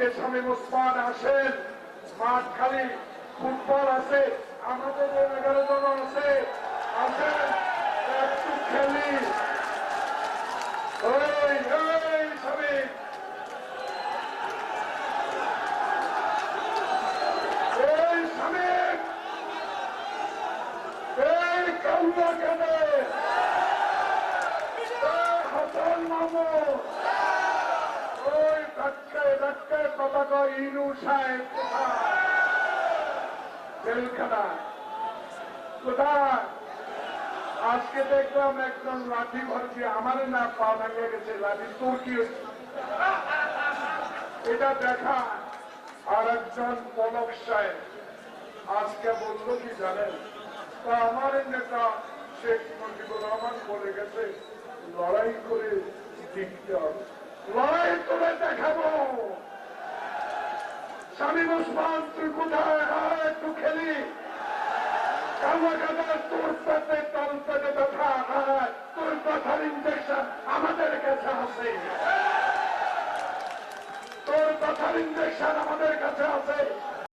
আজকে শামীম ওসমান আসেন, মাঠ খালি, ফুটবল আছে, আমাদের 11 জন আছে, আসেন একটু খেলি। ওই শামীম, এই শামীম, এই কাউয়া কেনে, হাসান মামুন, ওই ধাক্কায় ধাক্কায় পতাকা ইনু সাহেব জেলখানা কোথায়? আজকে দেখলাম একজন লাঠি ভরছি, আমার না পা ভেঙে গেছে, লাঠি তোর কি হয়েছে এটা দেখা। আর একজন পলক সাহেব আজকে বললো কি জানেন, তা আমার নেতা শেখ মুজিবুর রহমান বলে গেছে লড়াই করে জিততে হবে, লড়াই করে দেখাবো। শামীম ওসমান তুই কোথায়? একটু খেলি। তোর পেটে তাল পেটে ব্যথা, তোর ব্যথার ইঞ্জেকশন আমাদের কাছে আছে, তোর ব্যথার ইঞ্জেকশন আমাদের কাছে আছে।